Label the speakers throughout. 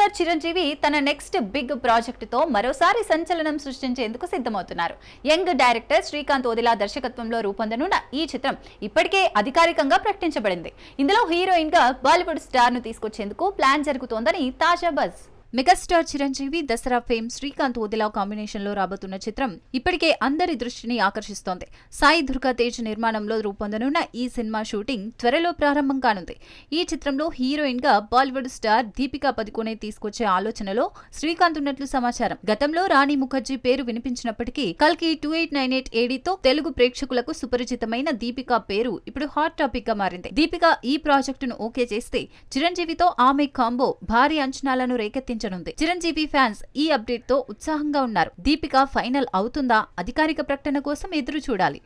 Speaker 1: Megastar Chiranjeevi తన next big project తో మరోసారి సంచలనం సృష్టించేందుకు సిద్ధమవుతున్నారు. యంగ్ డైరెక్టర్ శ్రీకాంత్ ఓదిలా దర్శకత్వంలో రూపొందనున్న ఈ చిత్రం ఇప్పటికే అధికారికంగా ప్రకటించబడింది. ఇందులో హీరోయిన్ గా బాలీవుడ్ స్టార్ ను తీసుకొచ్చేందుకు ప్లాన్ జరుగుతోందని తాజా buzz. Megastar Chiranjeevi, Dasara fame Srikanth Odela combination లో రాబోతున్న చిత్రం ఇప్పటికే అందరి దృష్టిని ఆకర్షిస్తోంది. సాయి దుర్గా తేజ్ నిర్మాణంలో రూపొందనున్న ఈ సినిమా షూటింగ్ త్వరలో ప్రారంభం కానుంది. ఈ చిత్రంలో హీరోయిన్ గా బాలీవుడ్ స్టార్ దీపికా పదుకొనే తీసుకొచ్చే ఆలోచనలో శ్రీకాంత్ ఉన్నట్లు సమాచారం. గతంలో రాణి ముఖర్జీ పేరు వినిపించినప్పటికీ కల్కి 2898 ఏడీతో తెలుగు ప్రేక్షకులకు సుపరిచితమైన దీపికా పేరు ఇప్పుడు హాట్ టాపిక్ గా మారింది. దీపిక ఈ ప్రాజెక్టును ఓకే చేస్తే చిరంజీవితో ఆమె కాంబో భారీ అంచనాలను రేకెత్తించారు. చిరంజీవి ఫ్యాన్స్ ఈ అప్డేట్ తో ఉత్సాహంగా ఉన్నారు. దీపిక ఫైనల్ అవుతుందా? అధికారిక ప్రకటన కోసం ఎదురు చూడాలి.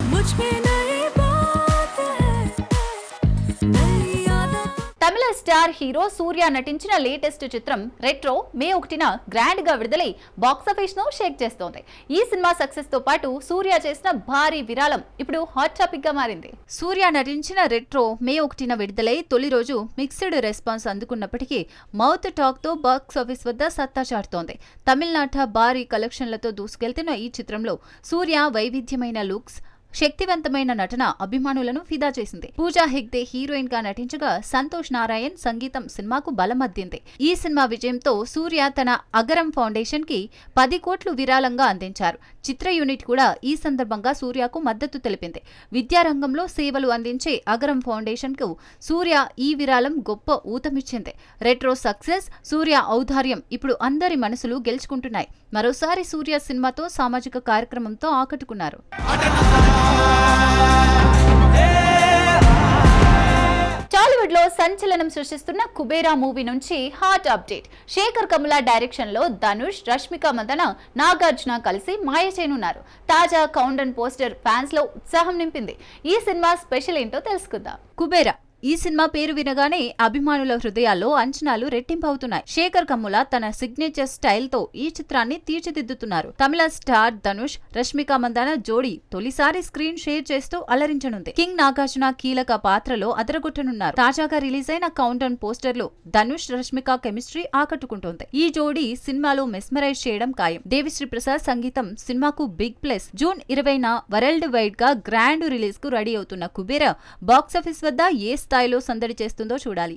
Speaker 1: తమిళ స్టార్ హీరో సూర్య నటించిన లేటెస్ట్ చిత్రం రెట్రో మే 1న గ్రాండ్ గా విడుదలై బాక్సాఫీస్ ను షేక్ చేస్తోంది. ఈ సినిమా సక్సెస్ తో పాటు సూర్య చేసిన భారీ విరాళం ఇప్పుడు హాట్ టాపిక్ గా మారింది. సూర్య నటించిన రెట్రో మే 1న విడుదలై తొలి రోజు మిక్స్డ్ రెస్పాన్స్ అందుకున్నప్పటికీ మౌత్ టాక్ తో బాక్సాఫీస్ వద్ద సత్తా చాటుతోంది. తమిళనాట భారీ కలెక్షన్లతో దూసుకెళ్తున్న ఈ చిత్రంలో సూర్య వైవిధ్యమైన లుక్స్, శక్తివంతమైన నటన అభిమానులను ఫిదా చేసింది. పూజా హెగ్డే హీరోయిన్ గా నటించగా సంతోష్ నారాయణ్ సంగీతం సినిమాకు బలమద్దింది. ఈ సినిమా విజయంతో సూర్య తన అగరం ఫౌండేషన్ కి 10 కోట్లు విరాళంగా అందించారు. చిత్ర యూనిట్ కూడా ఈ సందర్భంగా సూర్యకు మద్దతు తెలిపింది. విద్యారంగంలో సేవలు అందించే అగరం ఫౌండేషన్ కు సూర్య ఈ విరాళం గొప్ప ఊతమిచ్చింది. రెట్రో సక్సెస్, సూర్య ఔదార్యం ఇప్పుడు అందరి మనసులు గెలుచుకుంటున్నాయి. మరోసారి సూర్య సినిమాతో సామాజిక కార్యక్రమంతో ఆకట్టుకున్నారు. టాలీవుడ్ లో సంచలనం సృష్టిస్తున్న కుబేరా మూవీ నుంచి hot update. Shekhar Kammula direction లో ధనుష్, రష్మిక మందన, నాగార్జున కలిసి మాయ చేయనున్నారు. తాజా కౌంటౌన్ పోస్టర్ ఫ్యాన్స్ లో ఉత్సాహం నింపింది. ఈ సినిమా స్పెషల్ ఏంటో తెలుసుకుందాం. కుబేరా ఈ సినిమా పేరు వినగానే అభిమానుల హృదయాల్లో అంచనాలు రెట్టింపవుతున్నాయి. శేఖర్ కమ్ముల తన సిగ్నేచర్ స్టైల్ తో ఈ చిత్రాన్ని తీర్చిదిద్దుతున్నారు. తమిళ స్టార్ ధనుష్, రష్మిక మందాన జోడీ తొలిసారి స్క్రీన్ షేర్ చేస్తూ అలరించనుంది. కింగ్ నాగార్జున కీలక పాత్రలో అదరగొట్టనున్నారు. తాజాగా రిలీజ్ అయిన కౌంటౌన్ పోస్టర్ లో ధనుష్, రష్మిక కెమిస్ట్రీ ఆకట్టుకుంటోంది. ఈ జోడీ సినిమాలో మెస్మరైజ్ చేయడం ఖాయం. దేవిశ్రీ ప్రసాద్ సంగీతం సినిమాకు బిగ్ ప్లస్. జూన్ 20న వరల్డ్ వైడ్ గా గ్రాండ్ రిలీజ్ కు రెడీ అవుతున్న కుబేరా బాక్సాఫీస్ వద్ద ఏ స్థాయిలో సందడి చేస్తుందో చూడాలి.